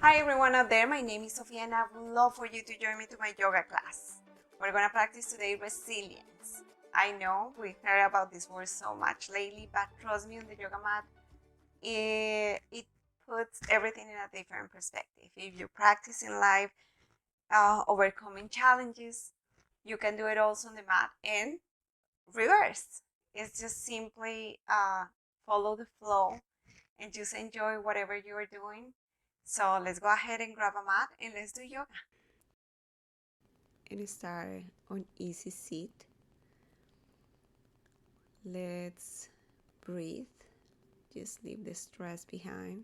Hi everyone out there, my name is Sofia and I would love for you to join me to my yoga class. We're going to practice today resilience. I know we heard about this word so much lately, but trust me, on the yoga mat, it puts everything in a different perspective. If you practice in life overcoming challenges, you can do it also on the mat and reverse. It's just simply follow the flow and just enjoy whatever you are doing. So let's go ahead and grab a mat and let's do yoga. And start on easy seat. Let's breathe. Just leave the stress behind.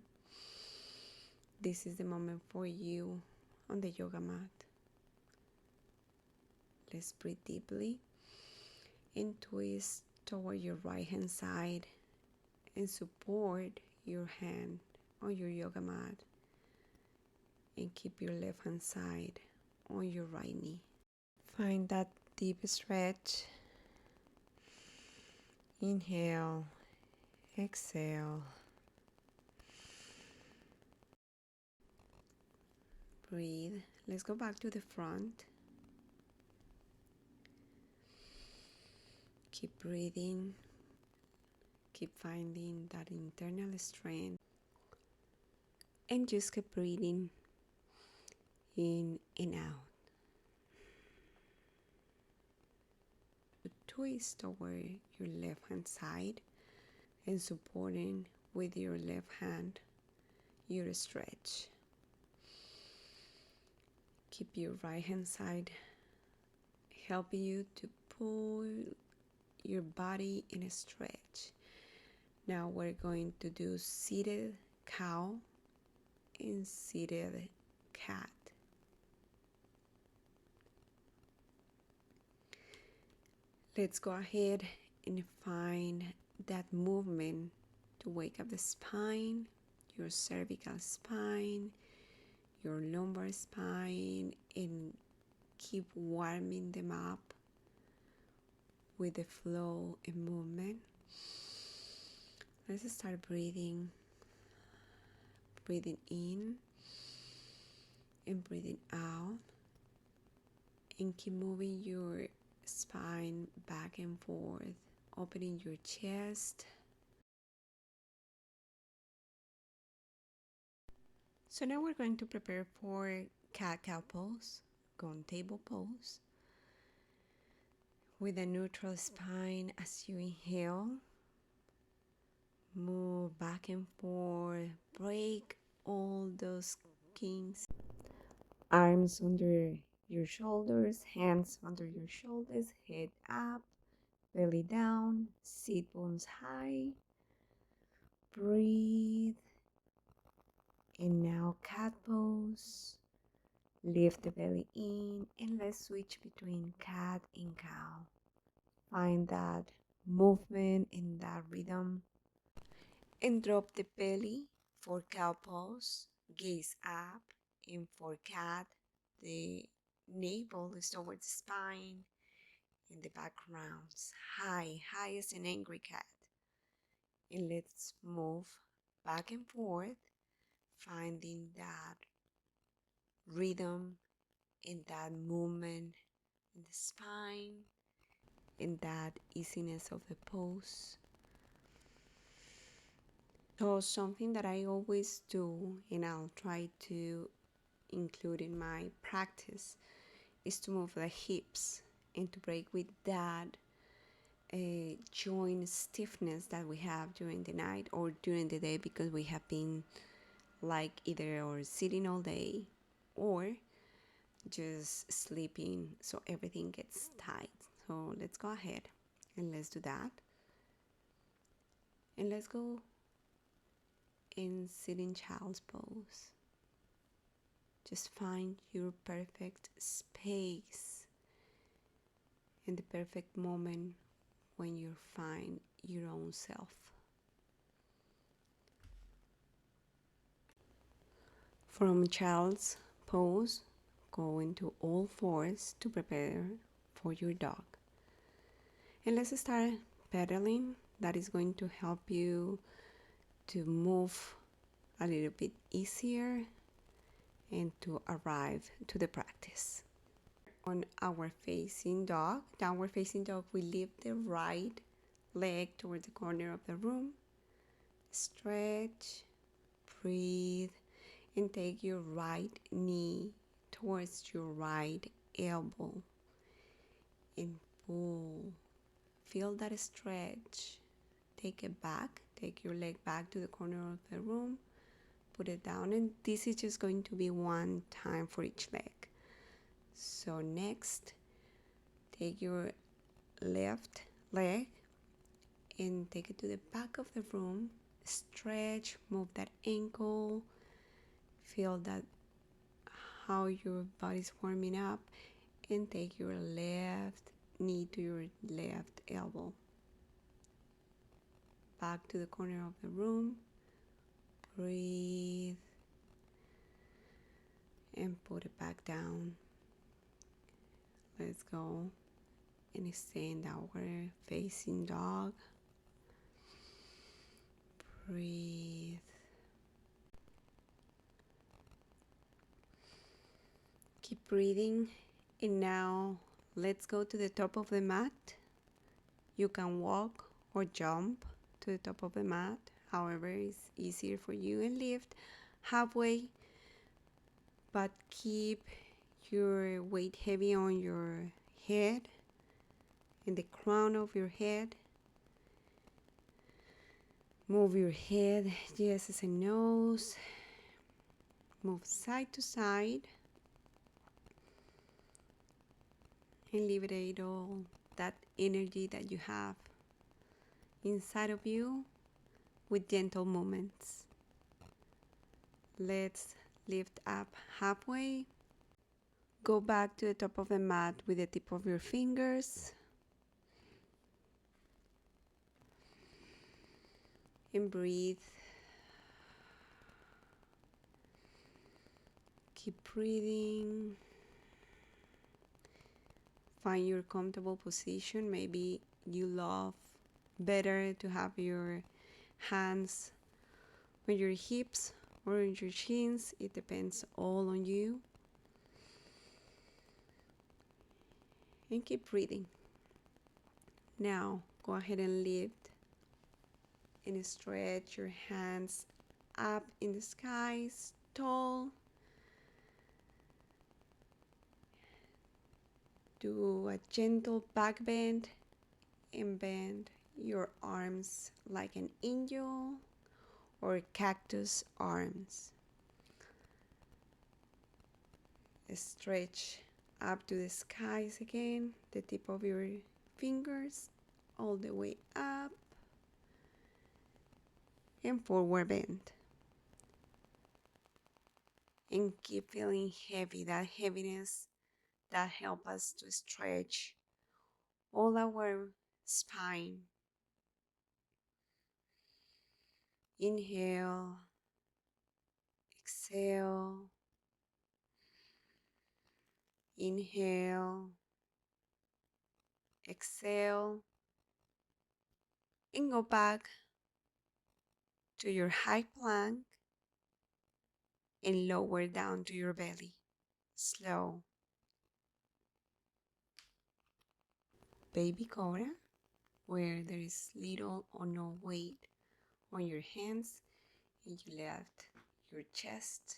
This is the moment for you on the yoga mat. Let's breathe deeply and twist toward your right hand side and support your hand on your yoga mat and keep your left hand side on your right knee. Find that deep stretch. Inhale, exhale. Breathe. Let's go back to the front. Keep breathing. Keep finding that internal strength. And just keep breathing in and out. Twist toward your left hand side and supporting with your left hand your stretch. Keep your right hand side helping you to pull your body in a stretch. Now we're going to do seated cow and seated cat. Let's go ahead and find that movement to wake up the spine, your cervical spine, your lumbar spine, and keep warming them up with the flow and movement. Let's start breathing in and breathing out, and keep moving your spine back and forth, opening your chest. So now we're going to prepare for cat-cow pose, gun table pose, with a neutral spine. As you inhale, move back and forth, break all those kinks. Arms under your shoulders, hands under your shoulders, head up, belly down, sit bones high. Breathe. And now cat pose. Lift the belly in and let's switch between cat and cow. Find that movement and that rhythm. And drop the belly for cow pose. Gaze up. And for cat, the navel is towards the spine and the back rounds high as an angry cat. And let's move back and forth, finding that rhythm in that movement in the spine, in that easiness of the pose. So something that I always do, and I'll try to include in my practice, is to move the hips and to break with that joint stiffness that we have during the night or during the day, because we have been like either or sitting all day or just sleeping, so everything gets tight. So let's go ahead and let's do that. And let's go and sit in child's pose. Just find your perfect space and the perfect moment when you find your own self. From child's pose, go into all fours to prepare for your dog. And let's start pedaling. That is going to help you to move a little bit easier and to arrive to the practice. On our facing dog, downward facing dog, we lift the right leg towards the corner of the room. Stretch, breathe, and take your right knee towards your right elbow and pull. Feel that stretch. Take it back. Take your leg back to the corner of the room. Put it down, and this is just going to be one time for each leg. So next, take your left leg and take it to the back of the room. Stretch, move that ankle. Feel that how your body's warming up, and take your left knee to your left elbow. Back to the corner of the room. Breathe and put it back down. Let's go and stay in downward facing dog. Breathe. Keep breathing, and now let's go to the top of the mat. You can walk or jump to the top of the mat, however is easier for you, and lift halfway, but keep your weight heavy on your head and the crown of your head. Move your head just as a nose. Move side to side and liberate all that energy that you have inside of you with gentle movements. Let's lift up halfway. Go back to the top of the mat with the tip of your fingers. And breathe. Keep breathing. Find your comfortable position. Maybe you love better to have your hands on your hips or on your shins. It depends all on you. And keep breathing. Now go ahead and lift and stretch your hands up in the skies, tall. Do a gentle back bend and bend your arms like an angel or cactus arms. Stretch up to the skies again, the tip of your fingers all the way up, and forward bend. And keep feeling heavy, that heaviness that helps us to stretch all our spine. Inhale, exhale, inhale, exhale, and go back to your high plank and lower down to your belly. Slow. Baby Cobra, where there is little or no weight on your hands, and you left your chest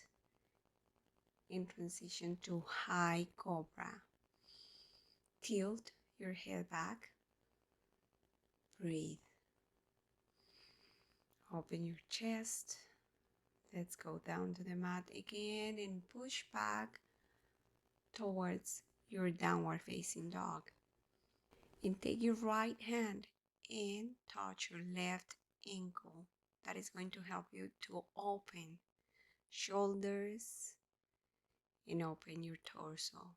and transition to High Cobra. Tilt your head back. Breathe. Open your chest. Let's go down to the mat again and push back towards your downward facing dog. And take your right hand and touch your left ankle. That is going to help you to open shoulders and open your torso.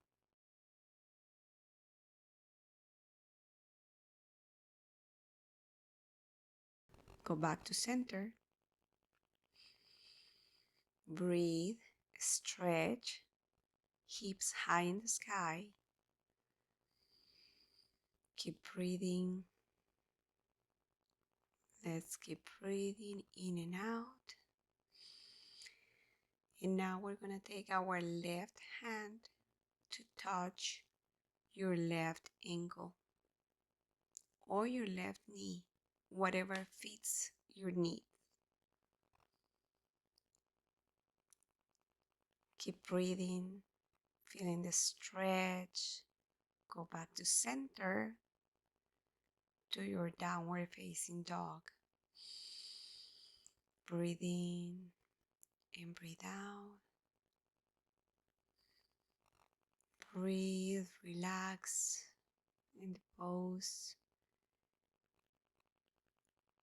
Go back to center. Breathe, stretch, hips high in the sky. Keep breathing. Let's keep breathing in and out. And now we're going to take our left hand to touch your left ankle or your left knee, whatever fits your need. Keep breathing, feeling the stretch. Go back to center to your downward facing dog. Breathe in and breathe out. Breathe, relax in the pose.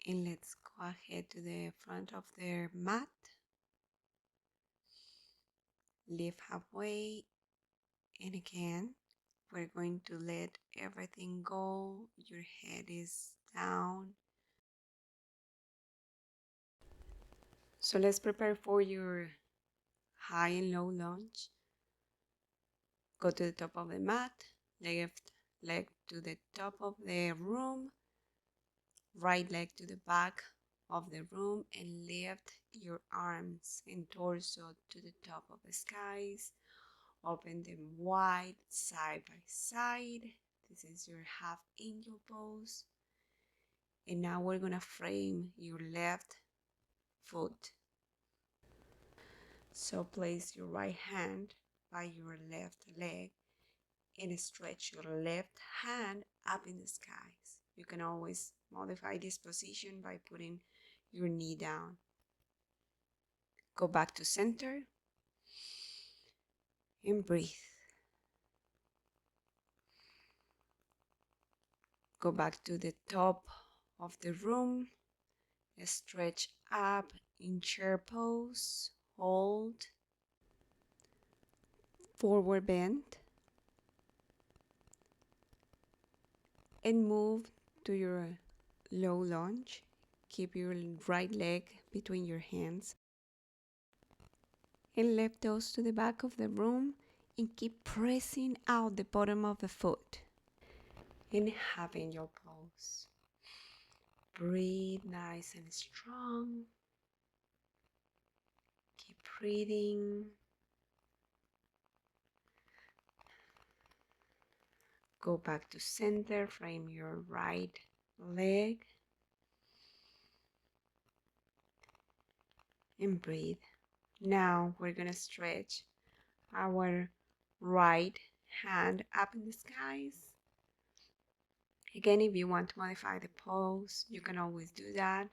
And let's go ahead to the front of the mat. Lift halfway. And again, we're going to let everything go. Your head is down. So let's prepare for your high and low lunge. Go to the top of the mat, left leg to the top of the room, right leg to the back of the room, and lift your arms and torso to the top of the skies. Open them wide, side by side. This is your half angel pose. And now we're gonna frame your left foot. So place your right hand by your left leg and stretch your left hand up in the skies. You can always modify this position by putting your knee down. Go back to center and breathe. Go back to the top of the room. Stretch up in chair pose. Hold. Forward bend. And move to your low lunge. Keep your right leg between your hands. And lift those to the back of the room and keep pressing out the bottom of the foot. And having your pose. Breathe nice and strong. Keep breathing. Go back to center, frame your right leg. And breathe. Now we're gonna stretch our right hand up in the skies. Again, if you want to modify the pose, you can always do that.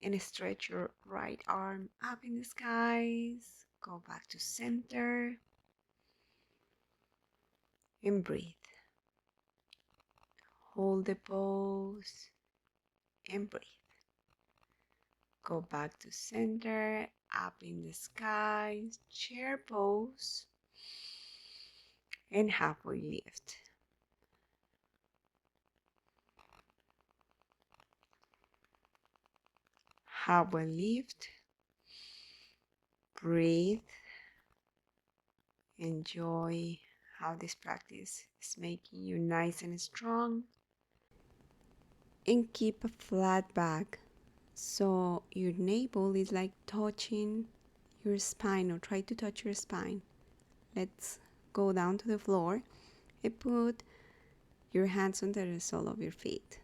And stretch your right arm up in the skies. Go back to center. And breathe. Hold the pose. And breathe. Go back to center. Up in the skies. Chair pose. And halfway lift. Halfway lift. Breathe. Enjoy how this practice is making you nice and strong. And keep a flat back so your navel is like touching your spine, or try to touch your spine. Let's go down to the floor and put your hands under the sole of your feet.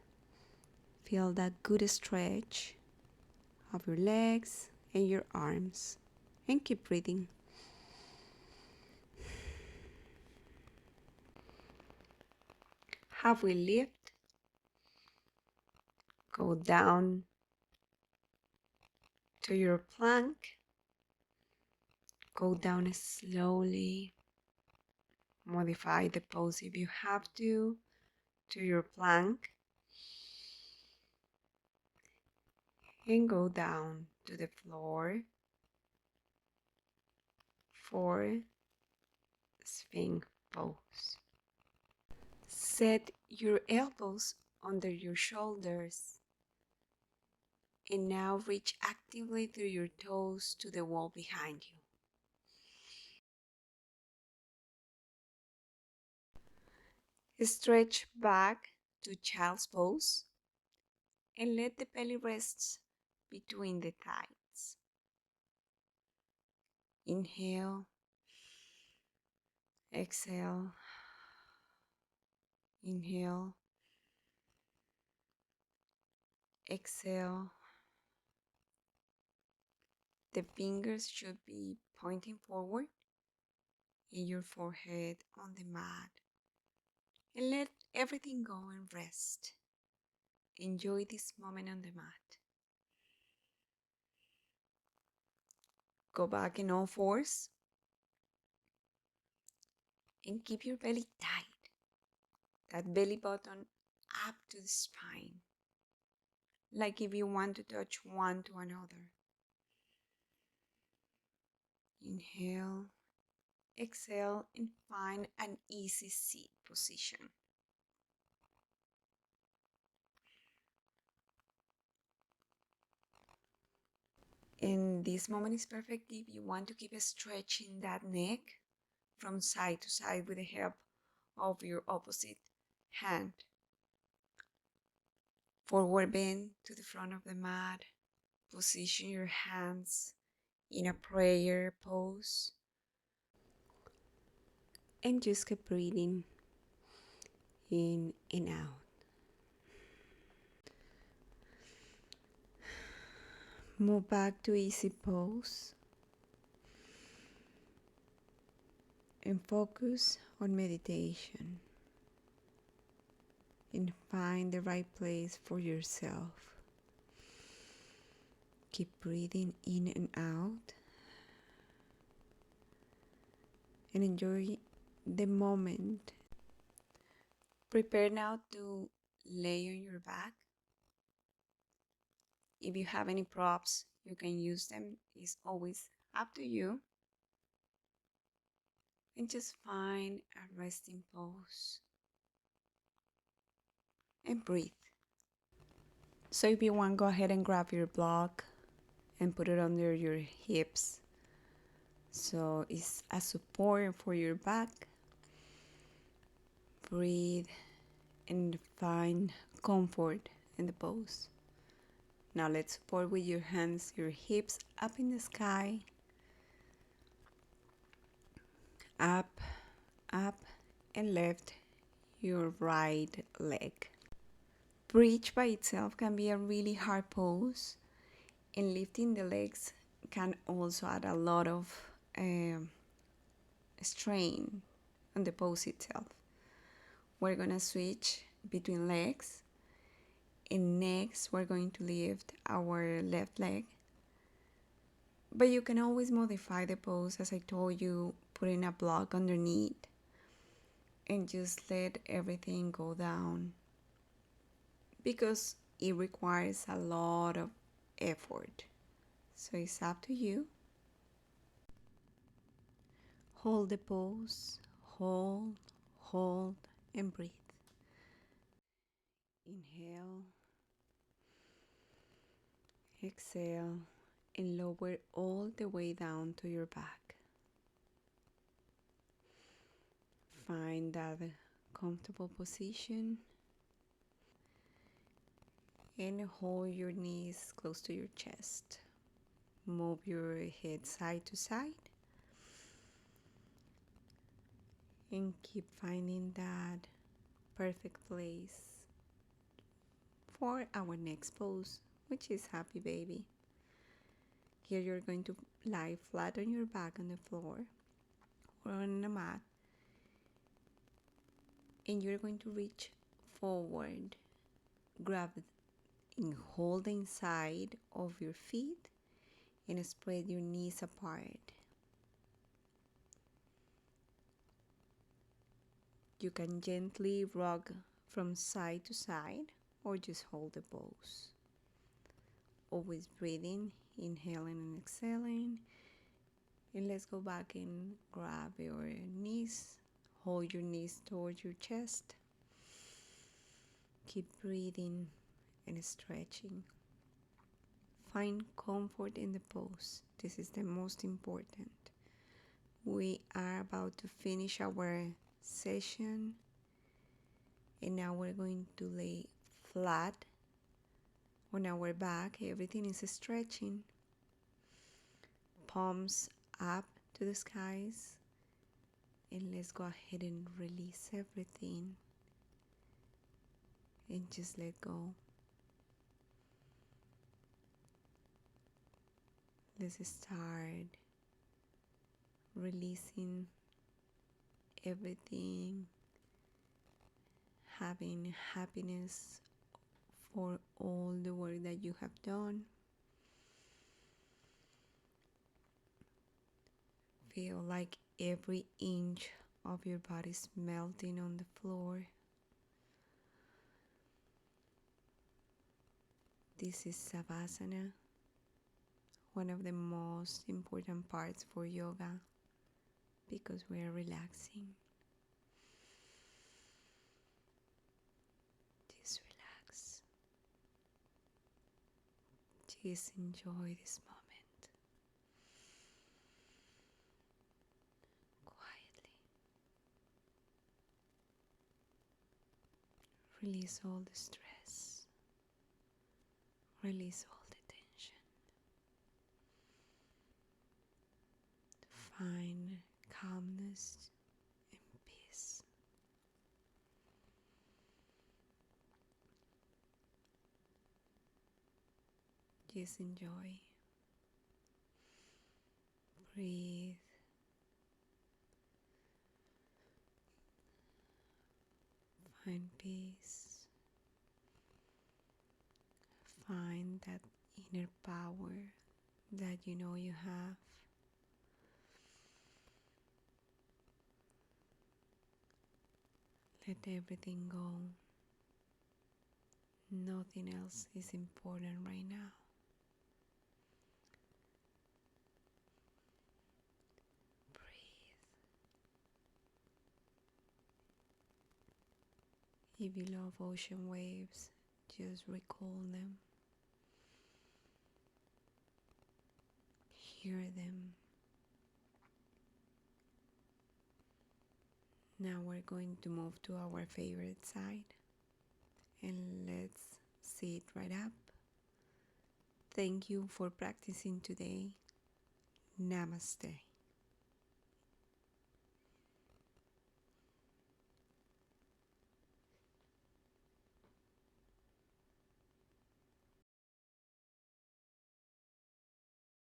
Feel that good stretch of your legs and your arms, and keep breathing. Halfway lift. Go down to your plank. Go down slowly. Modify the pose if you have to your plank. And go down to the floor for Sphinx pose. Set your elbows under your shoulders. And now reach actively through your toes to the wall behind you. Stretch back to child's pose and let the belly rest between the thighs. Inhale, exhale, inhale, exhale. The fingers should be pointing forward in your forehead on the mat. And let everything go and rest. Enjoy this moment on the mat. Go back in all fours and keep your belly tight. That belly button up to the spine. Like if you want to touch one to another. Inhale, exhale, and find an easy seat position. And this moment is perfect if you want to keep stretching that neck from side to side with the help of your opposite hand. Forward bend to the front of the mat. Position your hands in a prayer pose. And just keep breathing in and out. Move back to easy pose. And focus on meditation. And find the right place for yourself. Keep breathing in and out. And enjoy the moment. Prepare now to lay on your back. If you have any props, you can use them. It's always up to you. And just find a resting pose. And breathe. So if you want, go ahead and grab your block and put it under your hips. So it's a support for your back. Breathe and find comfort in the pose. Now let's support with your hands, your hips up in the sky. Up, up, and lift your right leg. Bridge by itself can be a really hard pose, and lifting the legs can also add a lot of strain on the pose itself. We're gonna switch between legs, and next we're going to lift our left leg. But you can always modify the pose, as I told you, putting a block underneath and just let everything go down, because it requires a lot of effort. So it's up to you. Hold the pose, hold, and breathe. Inhale, exhale, and lower all the way down to your back. Find that comfortable position and hold your knees close to your chest. Move your head side to side and keep finding that perfect place for our next pose, which is happy baby. Here you're going to lie flat on your back on the floor or on a mat, and you're going to reach forward, grab and hold the inside of your feet and spread your knees apart. You can gently rock from side to side or just hold the pose. Always breathing, inhaling and exhaling. And let's go back and grab your knees. Hold your knees towards your chest. Keep breathing and stretching. Find comfort in the pose. This is the most important. We are about to finish our session, and now we're going to lay flat on our back. Everything is stretching. Palms up to the skies, and let's go ahead and release everything and just let go. Let's start releasing everything, having happiness for all the work that you have done. Feel like every inch of your body is melting on the floor. This is Savasana, one of the most important parts for yoga because we are relaxing. Just relax. Just enjoy this moment quietly. Release all the stress. Release all the tension. Find calmness and peace. Just enjoy. Breathe. Find peace. Find that inner power that you know you have. Let everything go. Nothing else is important right now. Breathe. If you love ocean waves, just recall them. Hear them. Now we're going to move to our favorite side. And let's sit right up. Thank you for practicing today. Namaste.